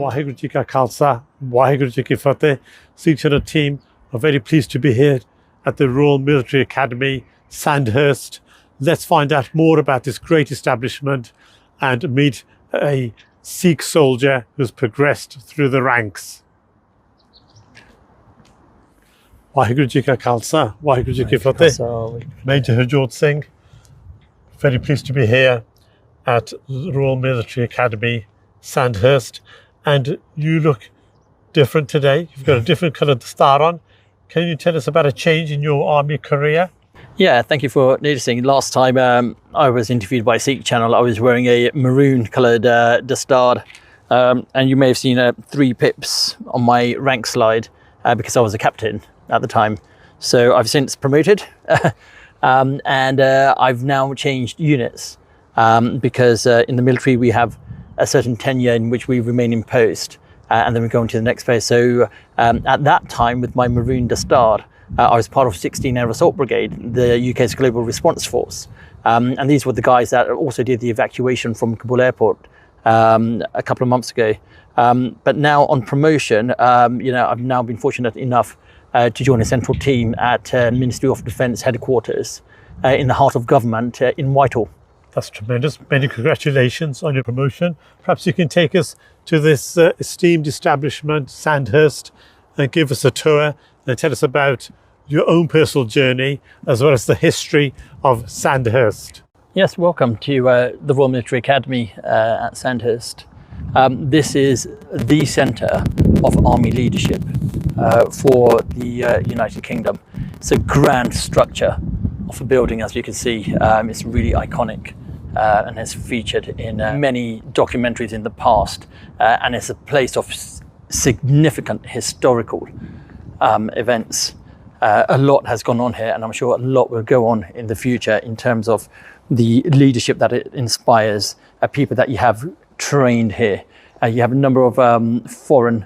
Waheguru Ji Ka Khalsa, Waheguru Ji Ki Fateh. Sikh Channel team are very pleased to be here at the Royal Military Academy, Sandhurst. Let's find out more about this great establishment and meet a Sikh soldier who's progressed through the ranks. Waheguru Ji Ka Khalsa, Waheguru Ji Ki Fateh. Major Harjot Singh, very pleased to be here at the Royal Military Academy, Sandhurst. And you look different today. You've got a different coloured star on. Can you tell us about a change in your army career? Yeah, thank you for noticing. Last time I was interviewed by SIKH Channel, I was wearing a maroon coloured dastard, and you may have seen 3 pips on my rank slide because I was a captain at the time. So I've since promoted, and I've now changed units because in the military we have a certain tenure in which we remain in post, and then we go on to the next phase. So at that time, with my maroon dastard, I was part of 16 Air Assault Brigade, the UK's global response force. And these were the guys that also did the evacuation from Kabul airport a couple of months ago. But now on promotion, I've now been fortunate enough to join a central team at Ministry of Defence headquarters in the heart of government in Whitehall. That's tremendous. Many congratulations on your promotion. Perhaps you can take us to this esteemed establishment, Sandhurst, and give us a tour and tell us about your own personal journey as well as the history of Sandhurst. Yes, welcome to the Royal Military Academy at Sandhurst. This is the centre of army leadership for the United Kingdom. It's a grand structure of a building, as you can see. It's really iconic and has featured in many documentaries in the past, and it's a place of significant historical events. A lot has gone on here, and I'm sure a lot will go on in the future in terms of the leadership that it inspires, people that you have trained here. You have a number of foreign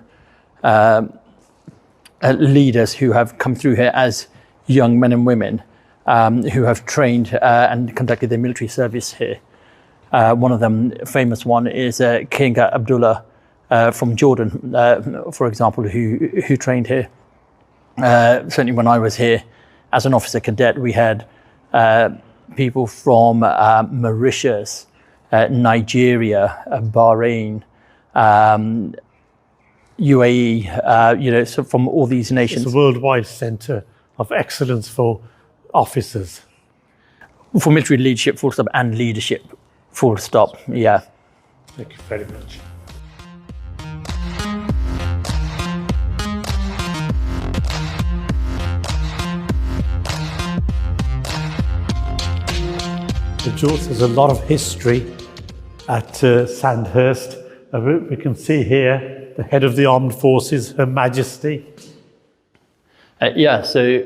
leaders who have come through here as young men and women who have trained and conducted their military service here. One of them, famous one, is King Abdullah from Jordan, for example, who trained here. Certainly when I was here as an officer cadet, we had people from Mauritius, Nigeria, Bahrain, UAE, so from all these nations. It's a worldwide centre of excellence for officers. For military leadership, full stop, and leadership, full stop, yeah. Thank you very much. There's a lot of history at Sandhurst. We can see here the head of the armed forces, Her Majesty. So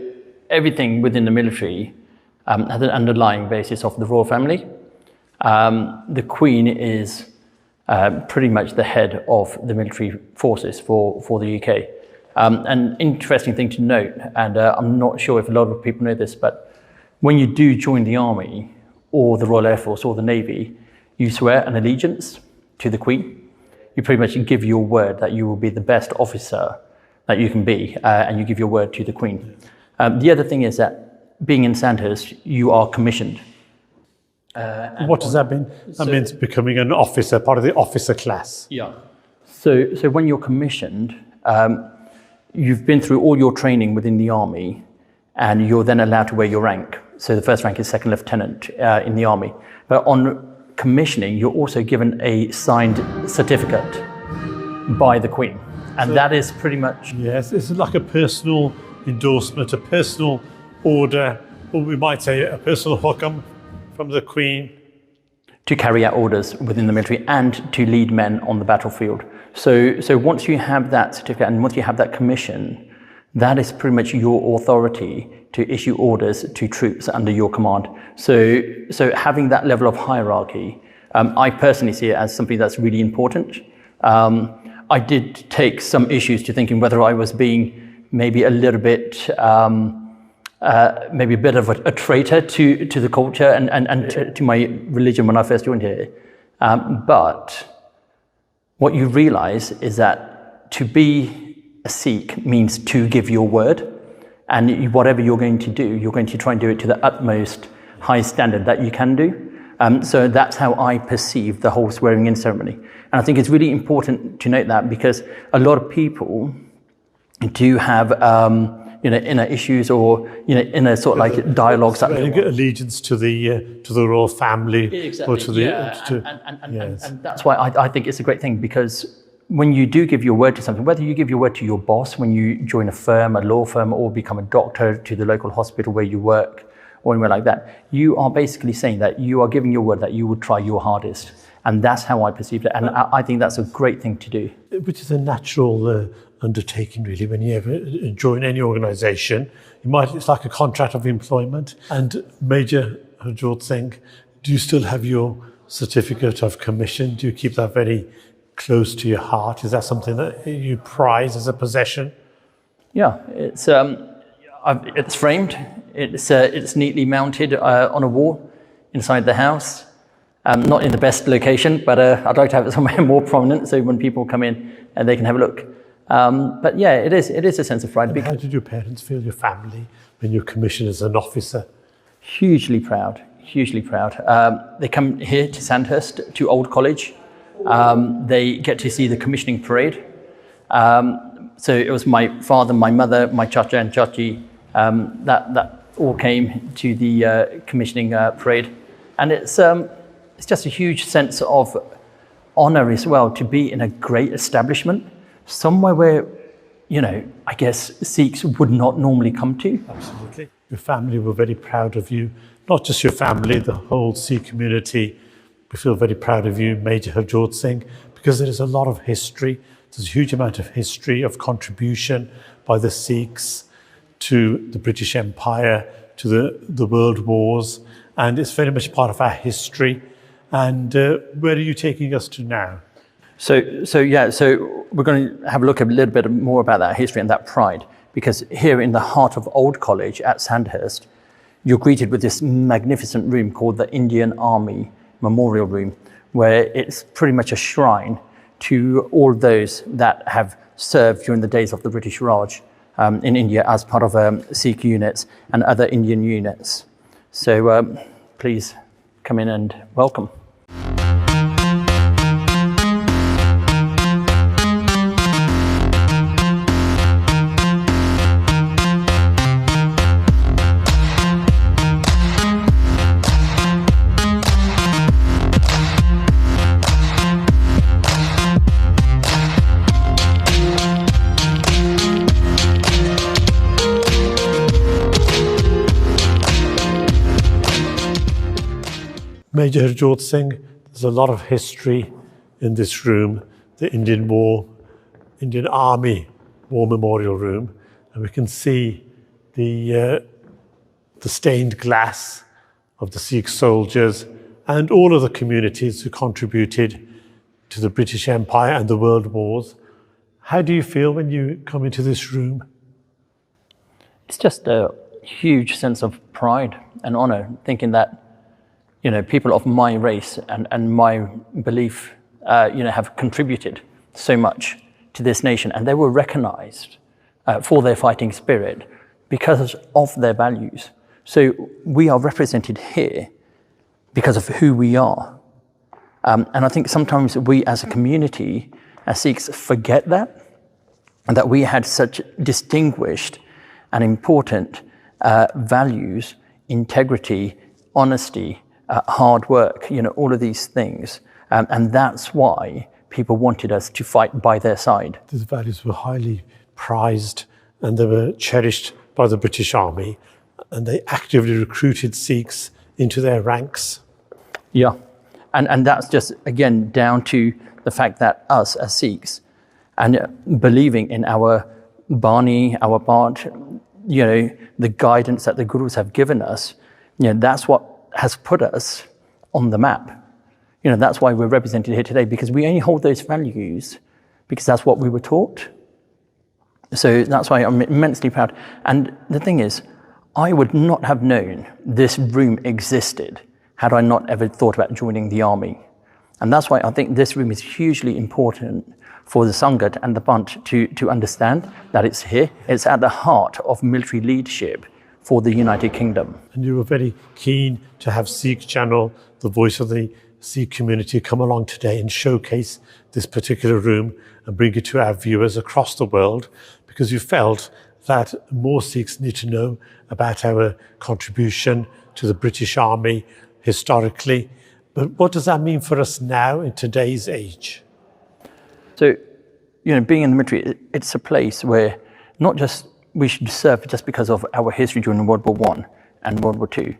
everything within the military has an underlying basis of the royal family. The Queen is pretty much the head of the military forces for the UK. An interesting thing to note, and I'm not sure if a lot of people know this, but when you do join the army, or the Royal Air Force or the Navy, you swear an allegiance to the Queen. You pretty much give your word that you will be the best officer that you can be, and you give your word to the Queen. The other thing is that being in Sandhurst, you are commissioned. What does that mean? That means becoming an officer, part of the officer class. Yeah. So when you're commissioned, you've been through all your training within the army, and you're then allowed to wear your rank. So the first rank is second lieutenant in the army. But on commissioning, you're also given a signed certificate by the Queen. And so that is pretty much... Yes, it's like a personal endorsement, a personal order, or we might say a personal hukam from the Queen. To carry out orders within the military and to lead men on the battlefield. So once you have that certificate and once you have that commission, that is pretty much your authority to issue orders to troops under your command. So having that level of hierarchy, I personally see it as something that's really important. I did take some issues to thinking whether I was being maybe a little bit, maybe a bit of a traitor to the culture and to my religion when I first joined here. But what you realize is that to be a Sikh means to give your word, and whatever you're going to do, you're going to try and do it to the utmost high standard that you can do. So that's how I perceive the whole swearing in ceremony. And I think it's really important to note that, because a lot of people do have inner issues, or inner sort of like dialogues. Allegiance to the royal family, exactly. Or to the and that's why I think it's a great thing, because when you do give your word to something, whether you give your word to your boss when you join a firm, a law firm, or become a doctor to the local hospital where you work, or anywhere like that, you are basically saying that you are giving your word that you would try your hardest. And that's how I perceive it. And I think that's a great thing to do. Which is a natural undertaking, really, when you ever join any organisation. It's like a contract of employment. And Major Harjot Singh, do you still have your certificate of commission? Do you keep that very close to your heart? Is that something that you prize as a possession? Yeah, it's framed. It's neatly mounted on a wall inside the house. Not in the best location, but I'd like to have it somewhere more prominent, so when people come in, they can have a look. But yeah, it is a sense of pride. And how did your parents feel, your family, when you're commissioned as an officer? Hugely proud, hugely proud. They come here to Sandhurst, to Old College. They get to see the commissioning parade. So it was my father, my mother, my chacha and chachi, that all came to the commissioning parade. And it's just a huge sense of honor as well to be in a great establishment, somewhere where, I guess Sikhs would not normally come to. Absolutely. Your family were very proud of you, not just your family, the whole Sikh community. We feel very proud of you, Major Harjot Singh, because there is a lot of history. There's a huge amount of history, of contribution by the Sikhs to the British Empire, to the world wars, and it's very much part of our history. And where are you taking us to now? So we're going to have a look a little bit more about that history and that pride, because here in the heart of Old College at Sandhurst, you're greeted with this magnificent room called the Indian Army Memorial Room, where it's pretty much a shrine to all those that have served during the days of the British Raj in India as part of Sikh units and other Indian units. So please come in and welcome. Major Harjot Singh, there's a lot of history in this room, the Indian Army War Memorial Room, and we can see the stained glass of the Sikh soldiers and all of the communities who contributed to the British Empire and the World Wars. How do you feel when you come into this room? It's just a huge sense of pride and honor, thinking that people of my race and my belief, have contributed so much to this nation, and they were recognized for their fighting spirit because of their values. So we are represented here because of who we are. And I think sometimes we as a community, as Sikhs, forget that, and that we had such distinguished and important values, integrity, honesty, hard work, all of these things. And that's why people wanted us to fight by their side. These values were highly prized and they were cherished by the British Army, and they actively recruited Sikhs into their ranks. Yeah, and that's just, again, down to the fact that us as Sikhs, and believing in our Bani, our Path, the guidance that the Gurus have given us, that's what has put us on the map. That's why we're represented here today, because we only hold those values because that's what we were taught. So that's why I'm immensely proud. And the thing is, I would not have known this room existed had I not ever thought about joining the army. And that's why I think this room is hugely important for the Sangat and the Bunt to understand that it's here. It's at the heart of military leadership for the United Kingdom. And you were very keen to have SIKH Channel, the voice of the Sikh community, come along today and showcase this particular room and bring it to our viewers across the world, because you felt that more Sikhs need to know about our contribution to the British Army historically. But what does that mean for us now in today's age? So, being in the military, it's a place where not just we should serve just because of our history during World War I and World War II.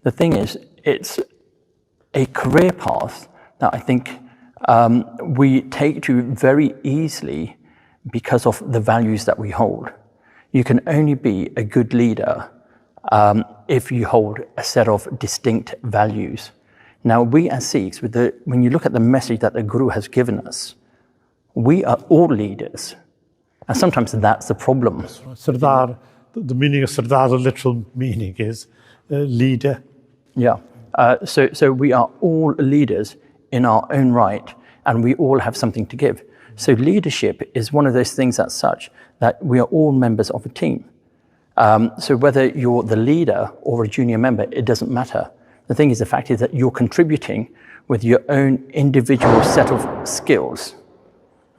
The thing is, it's a career path that I think we take to very easily because of the values that we hold. You can only be a good leader if you hold a set of distinct values. Now, we as Sikhs, when you look at the message that the Guru has given us, we are all leaders. And sometimes that's the problem. Sardar, the meaning of Sardar, the literal meaning is leader. Yeah. So we are all leaders in our own right, and we all have something to give. So leadership is one of those things that's such that we are all members of a team. So whether you're the leader or a junior member, it doesn't matter. The thing is, the fact is that you're contributing with your own individual set of skills,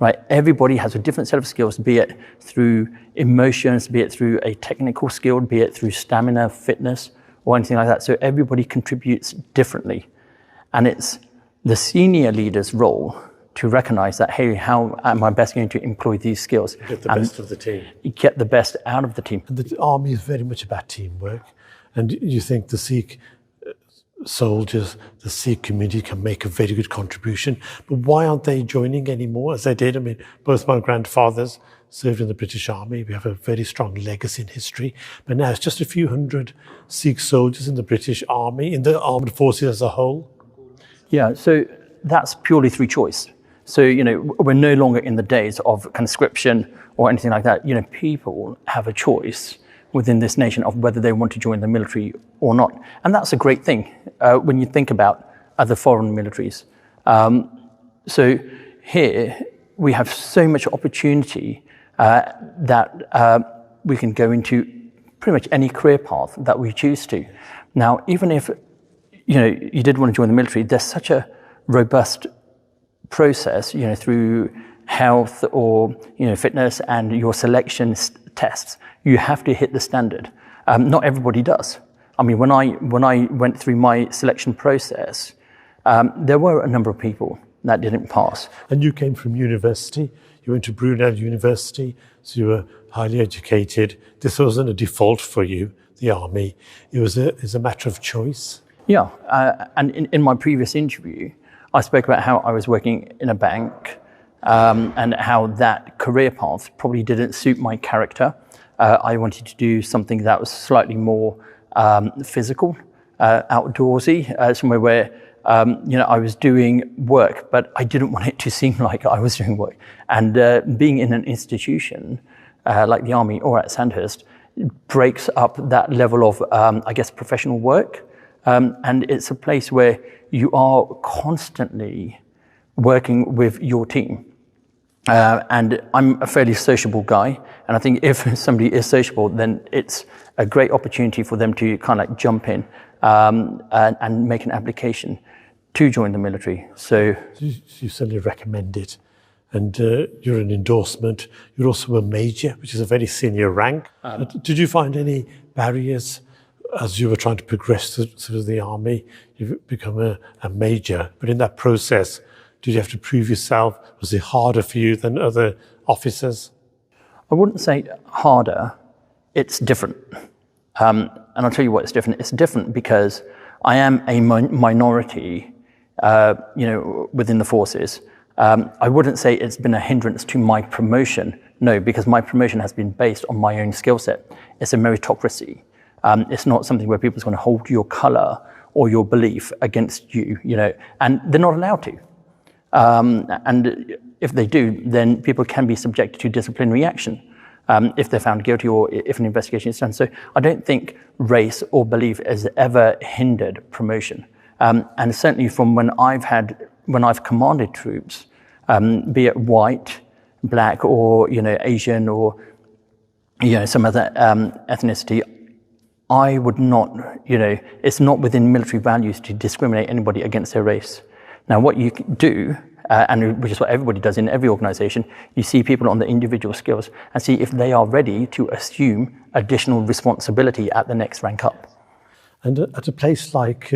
right? Everybody has a different set of skills, be it through emotions, be it through a technical skill, be it through stamina, fitness, or anything like that. So everybody contributes differently. And it's the senior leader's role to recognize that, hey, how am I best going to employ these skills? Get the best of the team. Get the best out of the team. And the army is very much about teamwork. And you think the Sikh soldiers, the Sikh community can make a very good contribution. But why aren't they joining anymore as they did? I mean, both my grandfathers served in the British Army. We have a very strong legacy in history. But now it's just a few hundred Sikh soldiers in the British Army, in the armed forces as a whole. Yeah, so that's purely through choice. So, we're no longer in the days of conscription or anything like that. People have a choice within this nation of whether they want to join the military or not. And that's a great thing when you think about other foreign militaries. So here we have so much opportunity that we can go into pretty much any career path that we choose to. Now, even if you did want to join the military, there's such a robust process, through health or fitness and your selection tests. You have to hit the standard. Not everybody does. I mean, when I went through my selection process, there were a number of people that didn't pass. And you came from university. You went to Brunel University, so you were highly educated. This wasn't a default for you, the army. It was a matter of choice. Yeah, and in my previous interview, I spoke about how I was working in a bank and how that career path probably didn't suit my character. I wanted to do something that was slightly more physical, outdoorsy, somewhere where I was doing work, but I didn't want it to seem like I was doing work. And being in an institution like the army or at Sandhurst breaks up that level of, professional work. And it's a place where you are constantly working with your team. And I'm a fairly sociable guy. And I think if somebody is sociable, then it's a great opportunity for them to kind of jump in and make an application to join the military. So you certainly recommend it. And you're an endorsement. You're also a major, which is a very senior rank. Did you find any barriers as you were trying to progress through the army? You've become a major, but in that process, did you have to prove yourself? Was it harder for you than other officers? I wouldn't say harder, it's different. And I'll tell you what it's different. It's different because I am a minority, within the forces. I wouldn't say it's been a hindrance to my promotion. No, because my promotion has been based on my own skill set. It's a meritocracy. It's not something where people's going to hold your colour or your belief against you, and they're not allowed to. And if they do, then people can be subjected to disciplinary action if they're found guilty or if an investigation is done. So I don't think race or belief has ever hindered promotion. And certainly from when I've had when I've commanded troops, be it white, black, or Asian, or some other ethnicity, I would not, it's not within military values to discriminate anybody against their race. Now, what you do, and which is what everybody does in every organization, you see people on the individual skills and see if they are ready to assume additional responsibility at the next rank up. And at a place like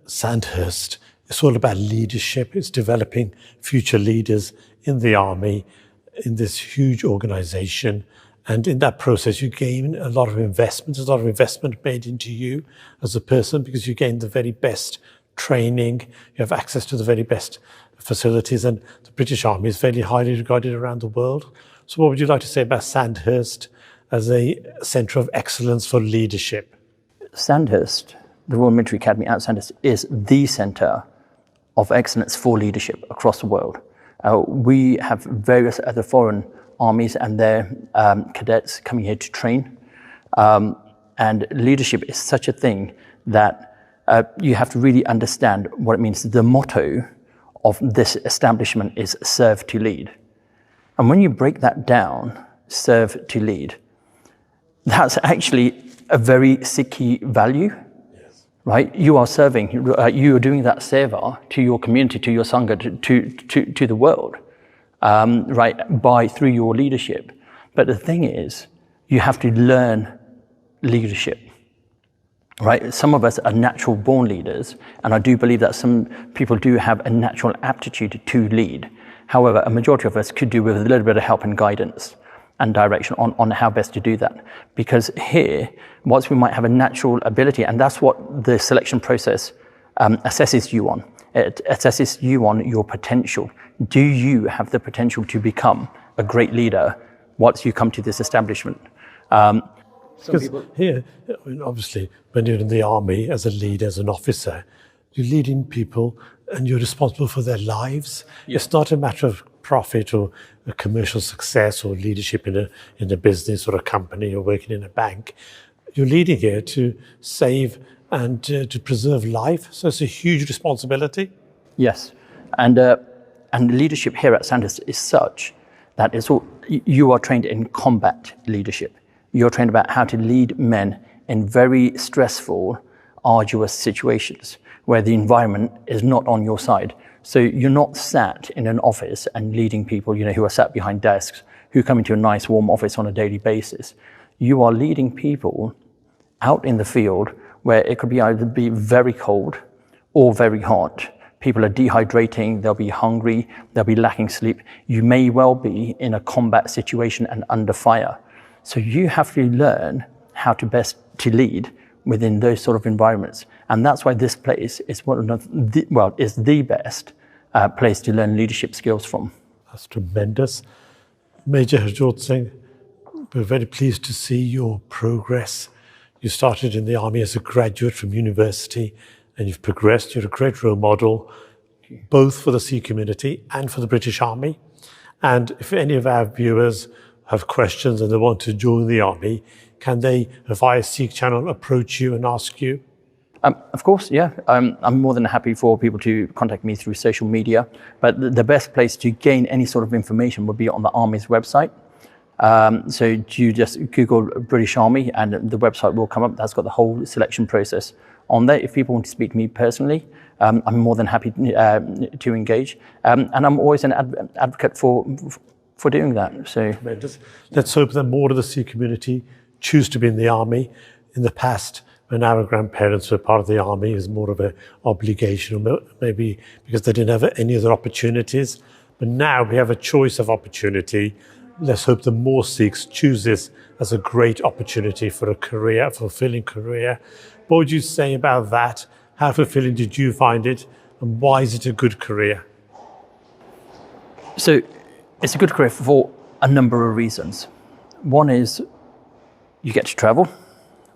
Sandhurst, it's all about leadership. It's developing future leaders in the army, in this huge organization. And in that process, you gain a lot of investment. There's a lot of investment made into you as a person because you gain the very best training. You have access to the very best facilities. And the British Army is fairly highly regarded around the world. So what would you like to say about Sandhurst as a centre of excellence for leadership? Sandhurst, the Royal Military Academy at Sandhurst, is the centre of excellence for leadership across the world. We have various other foreign armies and their cadets coming here to train. And leadership is such a thing that you have to really understand what it means. The motto of this establishment is serve to lead. And when you break that down, serve to lead, that's actually a very Sikh value, yes. Right? You are serving, you are doing that seva to your community, to your Sangha, to the world. Right, through your leadership. But the thing is, you have to learn leadership, right? Some of us are natural born leaders, and I do believe that some people do have a natural aptitude to lead. However, a majority of us could do with a little bit of help and guidance and direction on how best to do that. Because here, whilst we might have a natural ability, and that's what the selection process assesses you on. It assesses you on your potential. Do you have the potential to become a great leader once you come to this establishment? Because here, I mean, obviously, when you're in the army as a leader, as an officer, you're leading people and you're responsible for their lives. Yeah. It's not a matter of profit or a commercial success or leadership in a business or a company or working in a bank. You're leading here to save and to preserve life. So it's a huge responsibility. Yes. And leadership here at Sandhurst is such that you are trained in combat leadership. You're trained about how to lead men in very stressful, arduous situations where the environment is not on your side. So you're not sat in an office and leading people, who are sat behind desks, who come into a nice warm office on a daily basis. You are leading people out in the field where it could be either be very cold or very hot. People are dehydrating, they'll be hungry, they'll be lacking sleep. You may well be in a combat situation and under fire. So you have to learn how to best to lead within those sort of environments. And that's why this place is is the best place to learn leadership skills from. That's tremendous. Major Harjot Singh, we're very pleased to see your progress. You started in the army as a graduate from university and you've progressed. You're a great role model, both for the Sikh community and for the British Army. And if any of our viewers have questions and they want to join the army, can they, via SIKH Channel, approach you and ask you? Of course, yeah. I'm more than happy for people to contact me through social media. But the best place to gain any sort of information would be on the Army's website. So you just Google British Army and the website will come up. That's got the whole selection process on there. If people want to speak to me personally, I'm more than happy to engage. And I'm always an advocate for doing that. So let's hope that more of the Sikh community choose to be in the army. In the past, when our grandparents were part of the army, it was more of an obligation, or maybe because they didn't have any other opportunities. But now we have a choice of opportunity. Let's hope that more Sikhs choose this as a great opportunity for a career, a fulfilling career. What would you say about that? How fulfilling did you find it? And why is it a good career? So it's a good career for a number of reasons. One is you get to travel.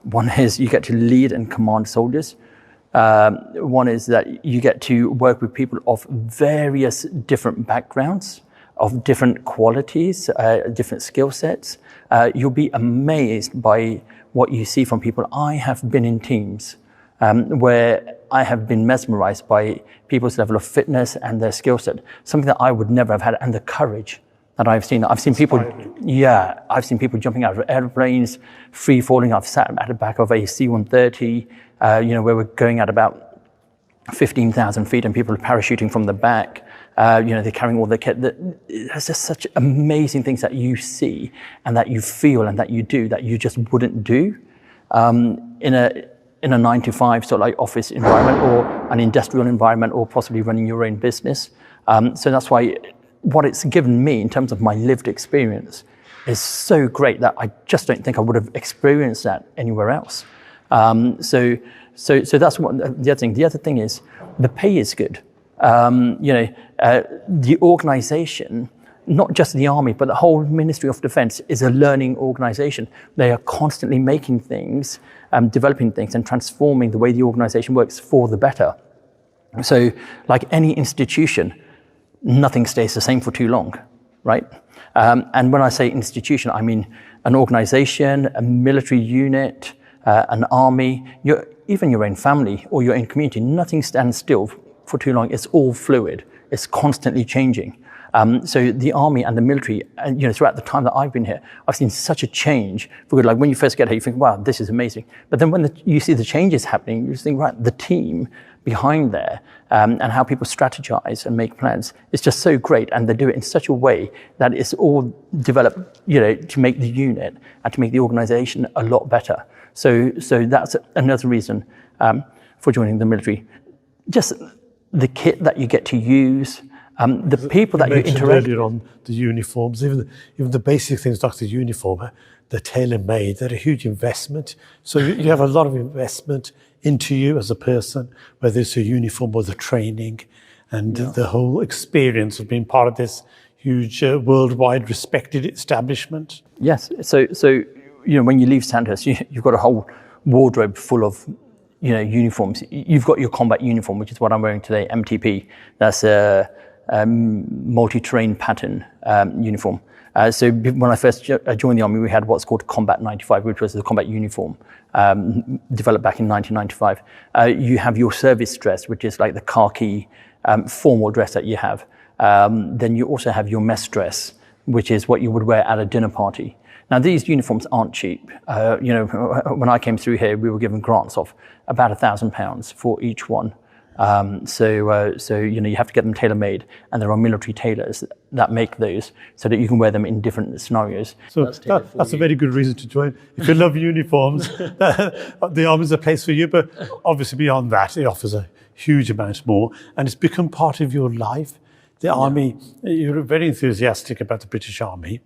One is you get to lead and command soldiers. One is that you get to work with people of various different backgrounds, of different qualities, different skill sets. You'll be amazed by what you see from people. I have been in teams where I have been mesmerized by people's level of fitness and their skill set, something that I would never have had, and the courage that I've seen. I've seen people, I've seen people jumping out of airplanes, free falling. I've sat at the back of a C-130, where we're going at about 15,000 feet and people are parachuting from the back. They're carrying all the kit. There's just such amazing things that you see and that you feel and that you do that you just wouldn't do in a 9-to-5 sort of like office environment or an industrial environment or possibly running your own business. So that's why what it's given me in terms of my lived experience is so great that I just don't think I would have experienced that anywhere else. So that's what the other thing. The other thing is the pay is good. The organization, not just the army, but the whole Ministry of Defence is a learning organization. They are constantly making things, developing things and transforming the way the organization works for the better. So like any institution, nothing stays the same for too long, right? And when I say institution, I mean an organization, a military unit, an army, even your own family or your own community. Nothing stands still for too long. It's all fluid. It's constantly changing. So the army and the military, and throughout the time that I've been here, I've seen such a change for good. Like when you first get here, you think, wow, this is amazing. But then when you see the changes happening, you think, right, the team behind there and how people strategize and make plans is just so great. And they do it in such a way that it's all developed, to make the unit and to make the organization a lot better. So that's another reason for joining the military. Just the kit that you get to use, the people that you interact with. Earlier on the uniforms, even the basic things like the uniform, they're tailor-made, they're a huge investment. So you have a lot of investment into you as a person, whether it's a uniform or the training and the whole experience of being part of this huge worldwide respected establishment. Yes, so when you leave Sandhurst, you've got a whole wardrobe full of uniforms. You've got your combat uniform, which is what I'm wearing today, MTP. That's a multi-terrain pattern uniform. So when I first joined the army, we had what's called Combat 95, which was the combat uniform developed back in 1995. You have your service dress, which is like the khaki formal dress that you have. Then you also have your mess dress, which is what you would wear at a dinner party. Now, these uniforms aren't cheap. When I came through here, we were given grants of about £1,000 for each one. So you have to get them tailor-made, and there are military tailors that make those so that you can wear them in different scenarios. So that's a very good reason to join. If you love uniforms, the army is a place for you. But obviously beyond that, it offers a huge amount more, and it's become part of your life. The army, you're very enthusiastic about the British Army,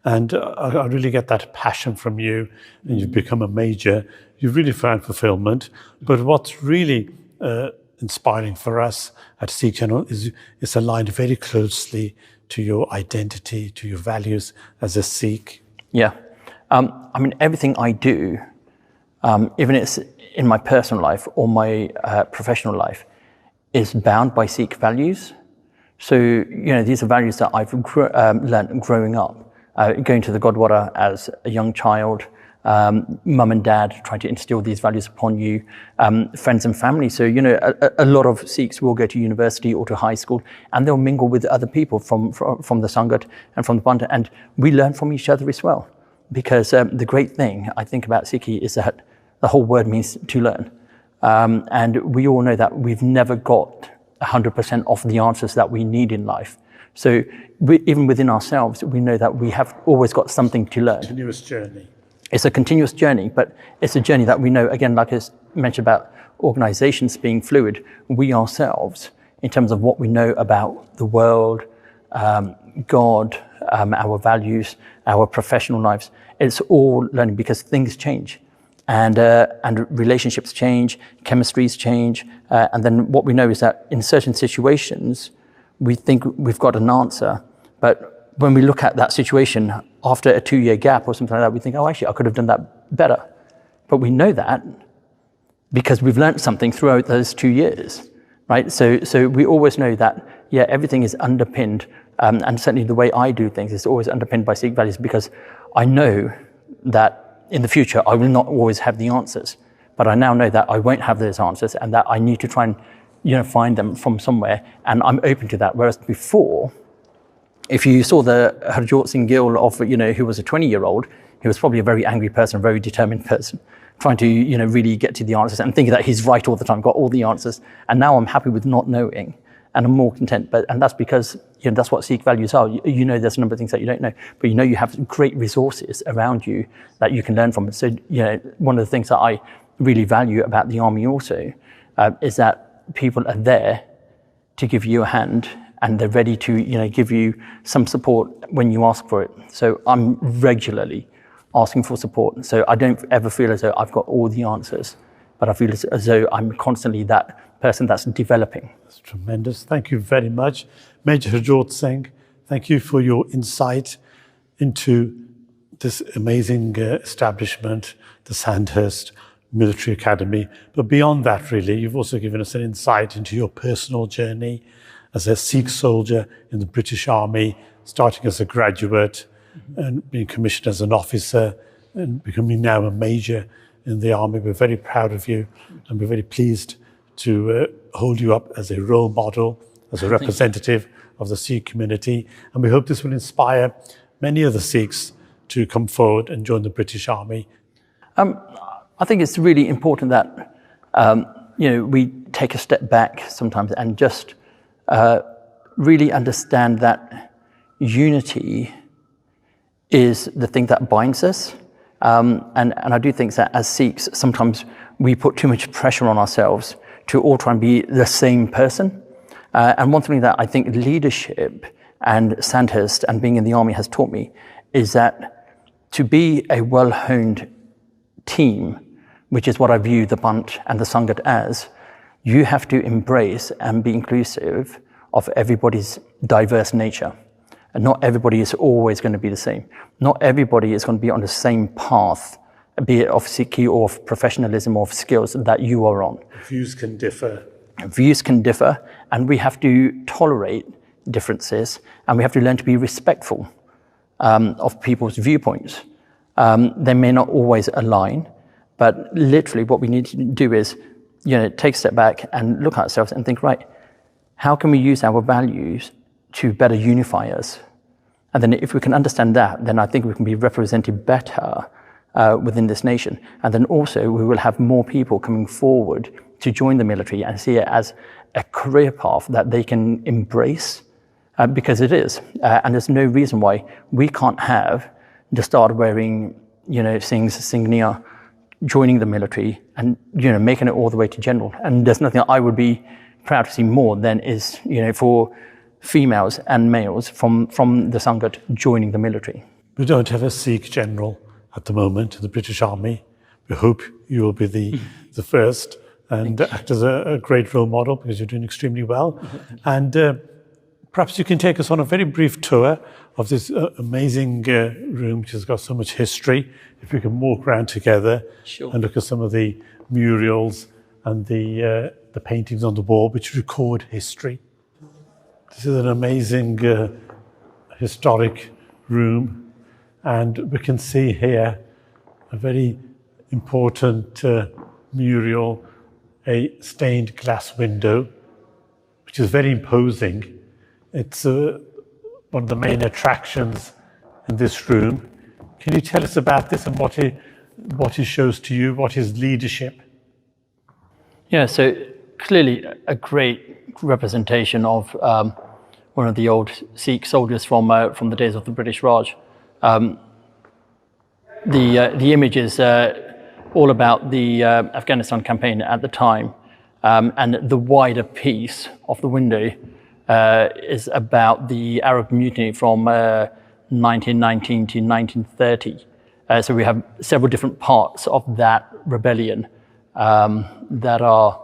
and I really get that passion from you, and you've become a major. You've really found fulfillment. But what's really inspiring for us at SIKH Channel is it's aligned very closely to your identity, to your values as a Sikh. Yeah. Everything I do, even it's in my personal life or my professional life, is bound by Sikh values. So, these are values that I've learned growing up, going to the Gurdwara as a young child, mum and dad trying to instill these values upon you, friends and family. So, a lot of Sikhs will go to university or to high school and they'll mingle with other people from the Sangat and from the Banda, and we learn from each other as well. Because the great thing I think about Sikhi is that the whole word means to learn. And we all know that we've never got 100% of the answers that we need in life. So even within ourselves, we know that we have always got something to learn. Continuous journey. It's a continuous journey, but it's a journey that we know, again, like I mentioned about organizations being fluid, we ourselves, in terms of what we know about the world, God, our values, our professional lives, it's all learning because things change. And relationships change, chemistries change, and then what we know is that in certain situations, we think we've got an answer, but when we look at that situation after a 2-year gap or something like that, we think, oh, actually, I could have done that better. But we know that because we've learned something throughout those 2 years, right? So we always know that, yeah, everything is underpinned, and certainly the way I do things is always underpinned by Sikh values, because I know that in the future, I will not always have the answers, but I now know that I won't have those answers and that I need to try and, find them from somewhere, and I'm open to that. Whereas before, if you saw the Harjot Singh Gill of, who was a 20-year-old, he was probably a very angry person, a very determined person, trying to, really get to the answers and thinking that he's right all the time, got all the answers. And now I'm happy with not knowing, and I'm more content. And that's because, that's what Sikh values are. There's a number of things that you don't know, but you have great resources around you that you can learn from. So, one of the things that I really value about the army also is that people are there to give you a hand, and they're ready to, give you some support when you ask for it. So I'm regularly asking for support. So I don't ever feel as though I've got all the answers, but I feel as though I'm constantly that person that's developing. That's tremendous. Thank you very much. Major Harjot Singh, thank you for your insight into this amazing establishment, the Sandhurst Military Academy. But beyond that, really, you've also given us an insight into your personal journey as a Sikh soldier in the British Army, starting as a graduate and being commissioned as an officer and becoming now a major in the army. We're very proud of you, and we're very pleased to hold you up as a role model, as a representative of the Sikh community. And we hope this will inspire many other Sikhs to come forward and join the British Army. I think it's really important that we take a step back sometimes and just really understand that unity is the thing that binds us. And I do think that as Sikhs, sometimes we put too much pressure on ourselves to all try and be the same person. And one thing that I think leadership and Sandhurst and being in the army has taught me is that to be a well-honed team, which is what I view the Bunt and the Sangat as, you have to embrace and be inclusive of everybody's diverse nature. And not everybody is always going to be the same. Not everybody is going to be on the same path, be it of Sikhi or of professionalism or of skills that you are on. Views can differ. Views can differ, and we have to tolerate differences, and we have to learn to be respectful of people's viewpoints. They may not always align, but literally what we need to do is, take a step back and look at ourselves and think, right, how can we use our values to better unify us? And then if we can understand that, then I think we can be represented better within this nation. And then also we will have more people coming forward to join the military and see it as a career path that they can embrace, because it is. And there's no reason why we can't have the start wearing, Singh's insignia, joining the military and, making it all the way to general. And there's nothing I would be proud to see more than is, for females and males from the Sangat joining the military. We don't have a Sikh general at the moment in the British Army. We hope you will be the first and act as a great role model, because you're doing extremely well. And perhaps you can take us on a very brief tour of this amazing room, which has got so much history. If we can walk around together and look at some of the murals and the paintings on the wall, which record history. This is an amazing historic room, and we can see here a very important mural, a stained glass window, which is very imposing. It's one of the main attractions in this room. Can you tell us about this and what it shows to you, what is leadership? Yeah, so clearly a great representation of one of the old Sikh soldiers from the days of the British Raj. The image is all about the Afghanistan campaign at the time, and the wider piece of the window is about the Arab mutiny from 1919 to 1930. So we have several different parts of that rebellion that are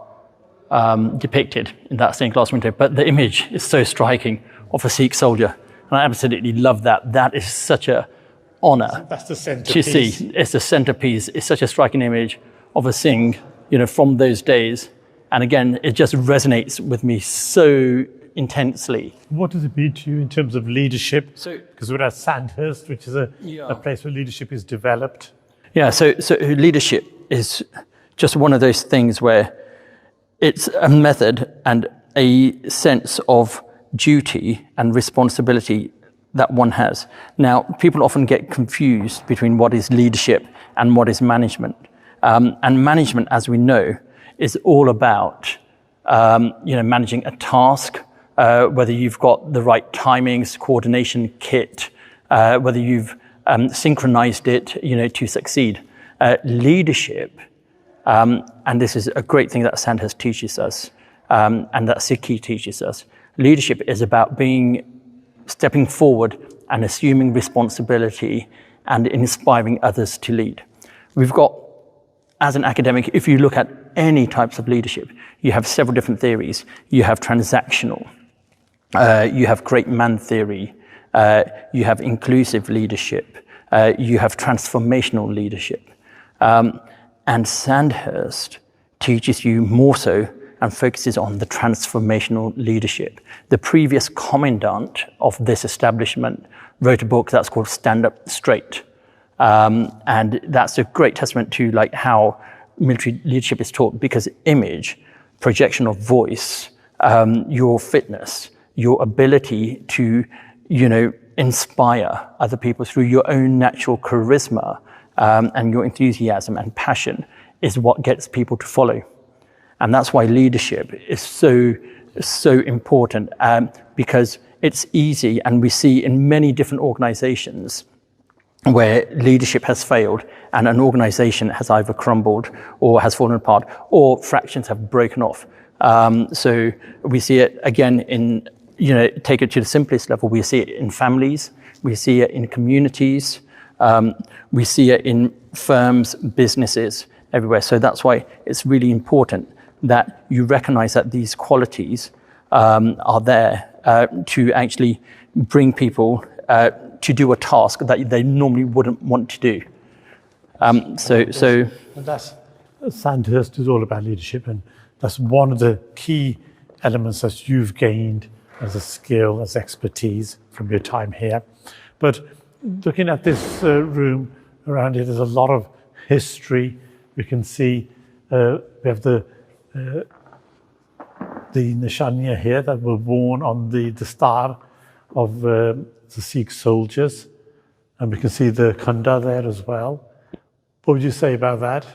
depicted in that stained glass window. But the image is so striking of a Sikh soldier, and I absolutely love that. That is such a honor. That's the centerpiece. To see. It's the centerpiece. It's such a striking image of a Singh, from those days. And again, it just resonates with me so intensely. What does it mean to you in terms of leadership? Because we're at Sandhurst, which is a place where leadership is developed. Yeah, so leadership is, just one of those things where it's a method and a sense of duty and responsibility that one has. Now, people often get confused between what is leadership and what is management. And management, as we know, is all about managing a task, whether you've got the right timings, coordination kit, whether you've synchronized it, to succeed. Leadership, and this is a great thing that Sandhurst teaches us, and that SIKH teaches us. Leadership is about stepping forward and assuming responsibility and inspiring others to lead. We've got, as an academic, if you look at any types of leadership, you have several different theories. You have transactional, you have great man theory, you have inclusive leadership, you have transformational leadership. And Sandhurst teaches you more so and focuses on the transformational leadership. The previous commandant of this establishment wrote a book that's called Stand Up Straight. And that's a great testament to how military leadership is taught, because image, projection of voice, your fitness, your ability to, inspire other people through your own natural charisma, and your enthusiasm and passion is what gets people to follow. And that's why leadership is so important, because it's easy, and we see in many different organizations where leadership has failed and an organization has either crumbled or has fallen apart or fractions have broken off. So we see it again in, take it to the simplest level, we see it in families, we see it in communities, we see it in firms, businesses, everywhere. So that's why it's really important that you recognize that these qualities are there to actually bring people to do a task that they normally wouldn't want to do. And that's Sandhurst is all about leadership, and that's one of the key elements that you've gained as a skill, as expertise from your time here. But looking at this room around here, there's a lot of history. We can see we have the nishaniya here that were worn on the star of the Sikh soldiers, and we can see the khanda there as well. What would you say about that?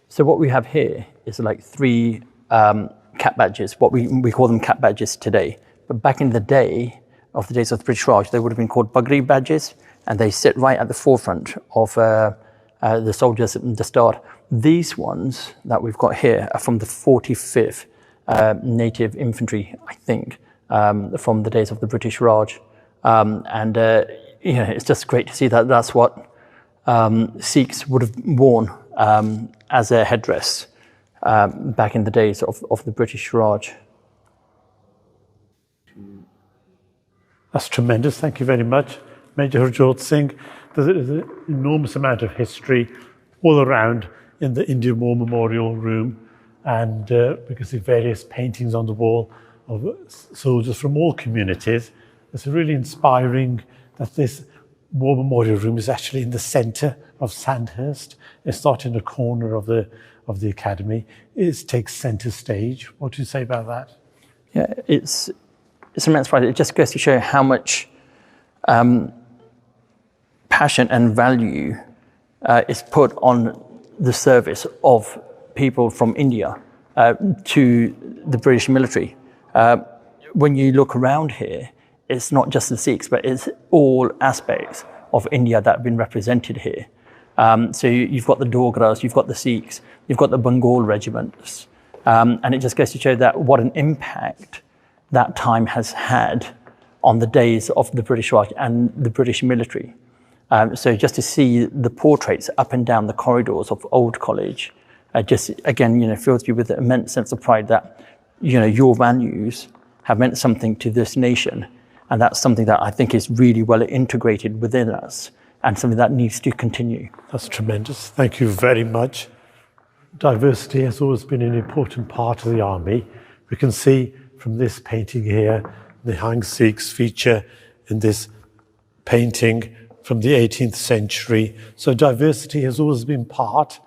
So what we have here is three cap badges. What we call them cap badges today, but back in the day, of the days of the British Raj, they would have been called Bagri badges, and they sit right at the forefront of the soldiers at the start. These ones that we've got here are from the 45th Native Infantry, I think, from the days of the British Raj. It's just great to see that that's what Sikhs would have worn as a headdress back in the days of the British Raj. That's tremendous. Thank you very much, Major Harjot Singh. There's an enormous amount of history all around in the Indian War Memorial Room, and we can see various paintings on the wall of soldiers from all communities. It's really inspiring that this War Memorial Room is actually in the centre of Sandhurst. It's not in a corner of the academy. It takes centre stage. What do you say about that? Yeah, it's immense pride. It just goes to show how much passion and value is put on the service of people from India to the British military. When you look around here, it's not just the Sikhs, but it's all aspects of India that have been represented here. So you've got the Dogras, you've got the Sikhs, you've got the Bengal regiments, and it just goes to show that what an impact that time has had on the days of the British Raj and the British military. So just to see the portraits up and down the corridors of Old College, just again, fills you with an immense sense of pride that, your values have meant something to this nation. And that's something that I think is really well integrated within us and something that needs to continue. That's tremendous. Thank you very much. Diversity has always been an important part of the army. We can see from this painting here, the Hang Sikhs feature in this painting from the 18th century. So diversity has always been part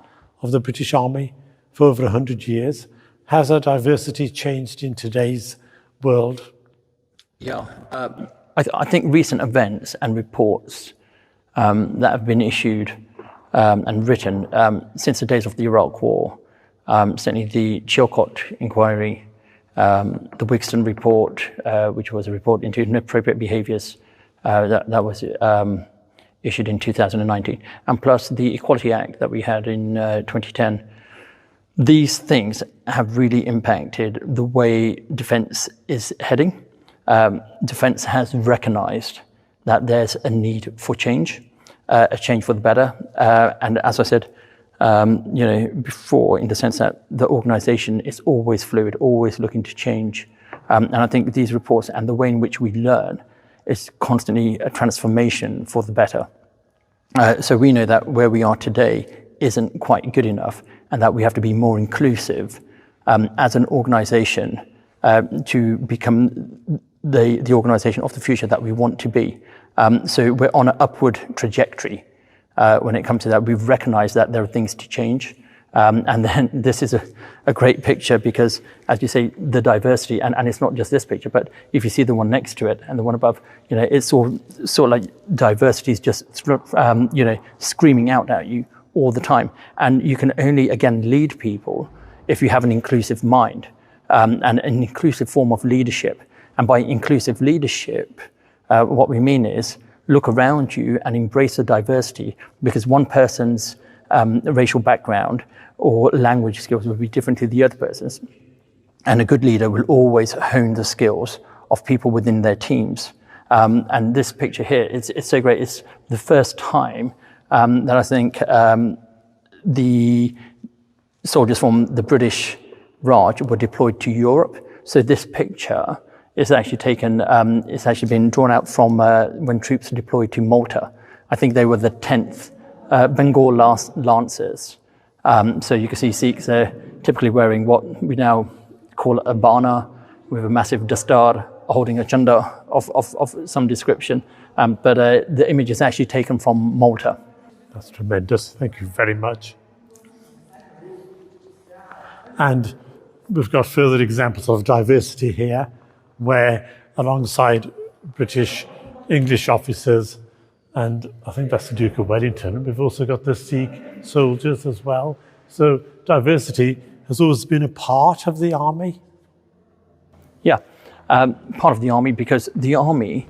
of the British Army. for over 100 years. Has our diversity changed in today's world? Yeah, I think recent events and reports that have been issued and written since the days of the Iraq War, certainly the Chilcot inquiry, the Wigston report, which was a report into inappropriate behaviours that was issued in 2019, and plus the Equality Act that we had in 2010. These things have really impacted the way defence is heading. Defence has recognised that there's a need for change, a change for the better. And as I said, before, in the sense that the organisation is always fluid, always looking to change. And I think these reports and the way in which we learn is constantly a transformation for the better. So we know that where we are today isn't quite good enough, and that we have to be more inclusive as an organisation to become the organisation of the future that we want to be. So we're on an upward trajectory when it comes to that. We've recognised that there are things to change. And then this is a great picture because, as you say, the diversity, and it's not just this picture, but if you see the one next to it and the one above, it's all sort of like diversity is just, screaming out at you all the time. And you can only, again, lead people if you have an inclusive mind and an inclusive form of leadership. And by inclusive leadership, what we mean is look around you and embrace the diversity, because one person's racial background or language skills will be different to the other person's. And a good leader will always hone the skills of people within their teams. And this picture here, it's so great. It's the first time that I think the soldiers from the British Raj were deployed to Europe. So this picture is actually taken, it's actually been drawn out from when troops were deployed to Malta. I think they were the 10th Bengal Lancers. So you can see Sikhs are typically wearing what we now call a bana, with a massive dastar holding a chanda of some description. But the image is actually taken from Malta. That's tremendous. Thank you very much. And we've got further examples of diversity here, where alongside British English officers, and I think that's the Duke of Wellington, we've also got the Sikh soldiers as well. So diversity has always been a part of the army. Yeah, part of the army, because the army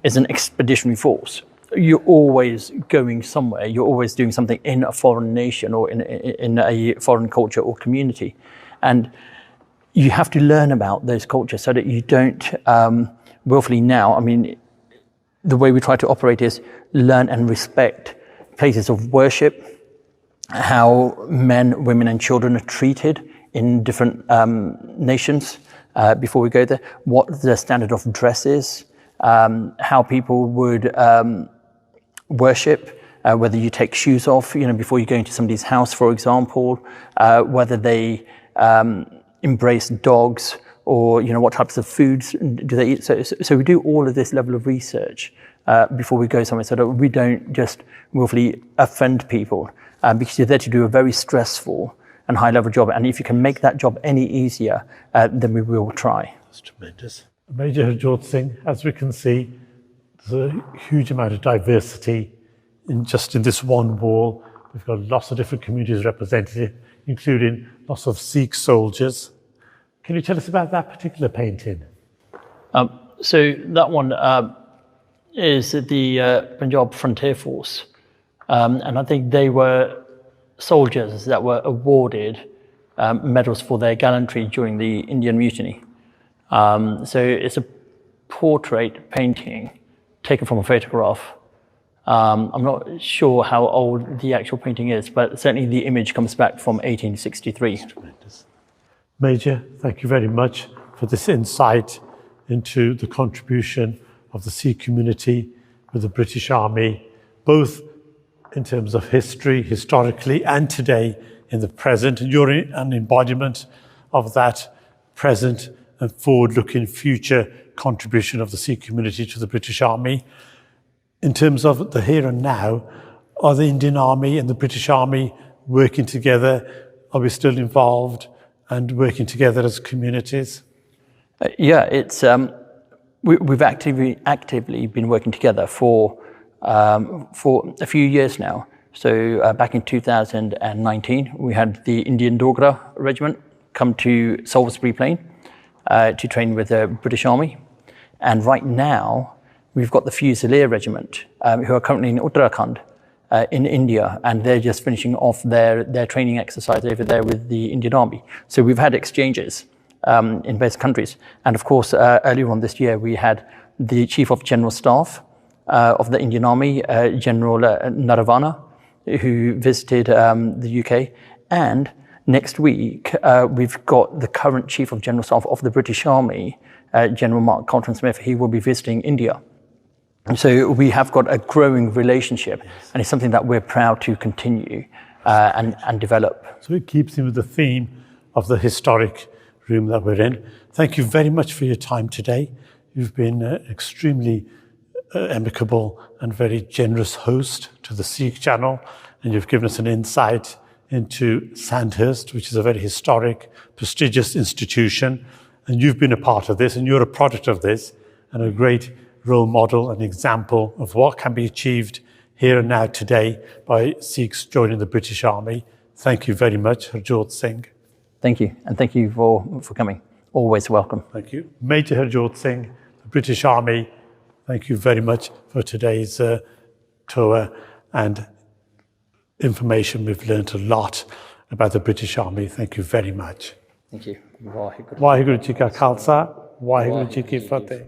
is an expeditionary force. You're always going somewhere. You're always doing something in a foreign nation or in a foreign culture or community. And you have to learn about those cultures so that you don't willfully now, I mean, the way we try to operate is learn and respect places of worship, how men, women and children are treated in different nations before we go there, what the standard of dress is, how people would worship, whether you take shoes off, before you go into somebody's house, for example, whether they embrace dogs, or what types of foods do they eat. So we do all of this level of research before we go somewhere, so that we don't just willfully offend people, because you're there to do a very stressful and high level job. And if you can make that job any easier, then we will try. That's tremendous. Major Harjot Singh, as we can see, there's a huge amount of diversity in this one wall. We've got lots of different communities represented, including lots of Sikh soldiers. Can you tell us about that particular painting? So that one is the Punjab Frontier Force. And I think they were soldiers that were awarded medals for their gallantry during the Indian Mutiny. So it's a portrait painting taken from a photograph. I'm not sure how old the actual painting is, but certainly the image comes back from 1863. Major, thank you very much for this insight into the contribution of the Sikh community with the British Army, both in terms of history, historically, and today in the present. And you're an embodiment of that present and forward-looking future contribution of the Sikh community to the British Army. In terms of the here and now, are the Indian Army and the British Army working together are we still involved and working together as communities? Yeah, it's we've actively been working together for a few years now. So back in 2019, we had the Indian Dogra Regiment come to Salisbury Plain to train with the British Army. And right now, we've got the Fusilier Regiment, who are currently in Uttarakhand in India, and they're just finishing off their training exercise over there with the Indian Army. So we've had exchanges in both countries. And of course, earlier on this year, we had the Chief of General Staff of the Indian Army, General Naravana, who visited the UK. And next week, we've got the current Chief of General Staff of the British Army, General Mark Colton-Smith. He will be visiting India. And so we have got a growing relationship, and it's something that we're proud to continue and develop. So it keeps in with the theme of the historic room that we're in. Thank you very much for your time today. You've been extremely amicable and very generous host to the SIKH channel, and you've given us an insight into Sandhurst, which is a very historic, prestigious institution, and you've been a part of this, and you're a product of this, and a great role model and example of what can be achieved here and now today by Sikhs joining the British Army. Thank you very much, Harjot Singh. Thank you, and thank you for coming. Always welcome. Thank you. Major Harjot Singh, the British Army, thank you very much for today's tour and information. We've learned a lot about the British Army. Thank you very much. Thank you. Waheguru Ji Ka Khalsa, Waheguru Ji Ki Fateh.